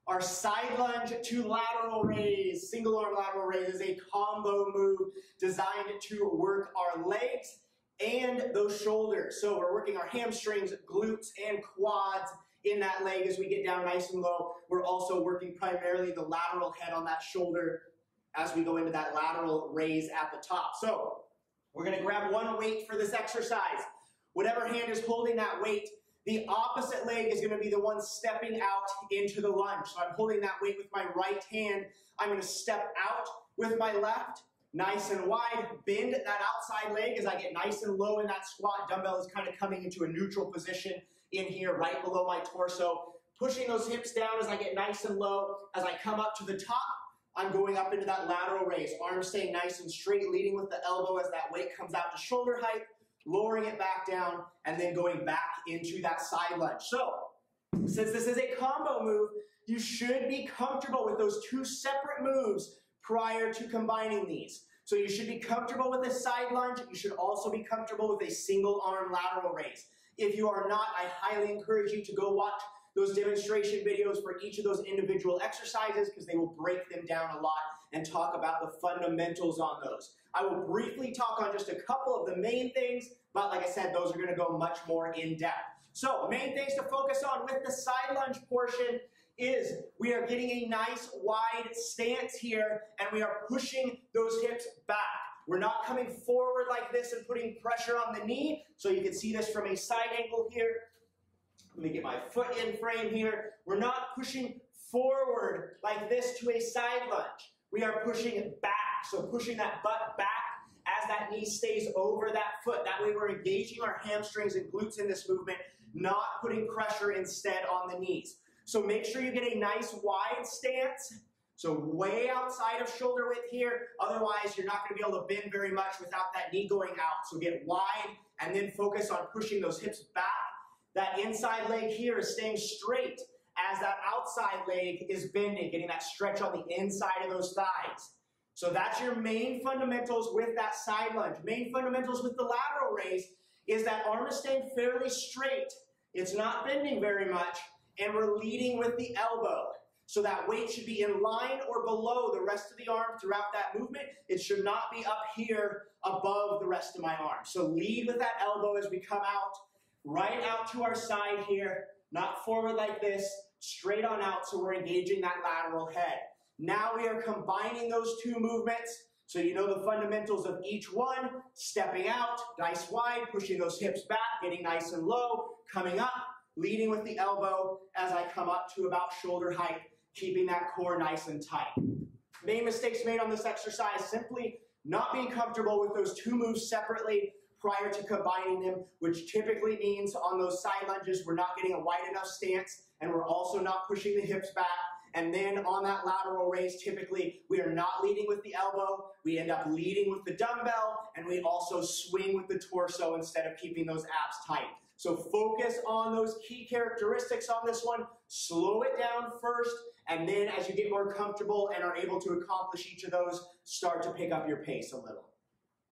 Our side lunge to lateral raise, single arm lateral raise, is a combo move designed to work our legs and those shoulders. So we're working our hamstrings, glutes, and quads in that leg as we get down nice and low. We're also working primarily the lateral head on that shoulder as we go into that lateral raise at the top. So we're going to grab one weight for this exercise. Whatever hand is holding that weight, the opposite leg is going to be the one stepping out into the lunge. So I'm holding that weight with my right hand. I'm going to step out with my left, nice and wide. Bend that outside leg as I get nice and low in that squat. Dumbbell is kind of coming into a neutral position in here, right below my torso. Pushing those hips down as I get nice and low. As I come up to the top, I'm going up into that lateral raise. Arms staying nice and straight, leading with the elbow as that weight comes out to shoulder height. Lowering it back down, and then going back into that side lunge. So, since this is a combo move, you should be comfortable with those two separate moves prior to combining these. So you should be comfortable with a side lunge. You should also be comfortable with a single arm lateral raise. If you are not, I highly encourage you to go watch those demonstration videos for each of those individual exercises because they will break them down a lot and talk about the fundamentals on those. I will briefly talk on just a couple of the main things, but like I said, those are going to go much more in depth. So, main things to focus on with the side lunge portion is we are getting a nice wide stance here and we are pushing those hips back. We're not coming forward like this and putting pressure on the knee. So you can see this from a side angle here. Let me get my foot in frame here. We're not pushing forward like this to a side lunge. We are pushing back, so pushing that butt back as that knee stays over that foot. That way we're engaging our hamstrings and glutes in this movement, not putting pressure instead on the knees. So make sure you get a nice wide stance, so way outside of shoulder width here. Otherwise, you're not going to be able to bend very much without that knee going out. So get wide and then focus on pushing those hips back. That inside leg here is staying straight as that outside leg is bending, getting that stretch on the inside of those thighs. So that's your main fundamentals with that side lunge. Main fundamentals with the lateral raise is that arm is staying fairly straight. It's not bending very much, and we're leading with the elbow. So that weight should be in line or below the rest of the arm throughout that movement. It should not be up here above the rest of my arm. So lead with that elbow as we come out. Right out to our side here, not forward like this, straight on out so we're engaging that lateral head. Now we are combining those two movements so you know the fundamentals of each one. Stepping out, nice wide, pushing those hips back, getting nice and low, coming up, leading with the elbow as I come up to about shoulder height, keeping that core nice and tight. Main mistakes made on this exercise, simply not being comfortable with those two moves separately prior to combining them, which typically means on those side lunges, we're not getting a wide enough stance and we're also not pushing the hips back. And then on that lateral raise, typically we are not leading with the elbow. We end up leading with the dumbbell and we also swing with the torso instead of keeping those abs tight. So focus on those key characteristics on this one. Slow it down first, and then as you get more comfortable and are able to accomplish each of those, start to pick up your pace a little.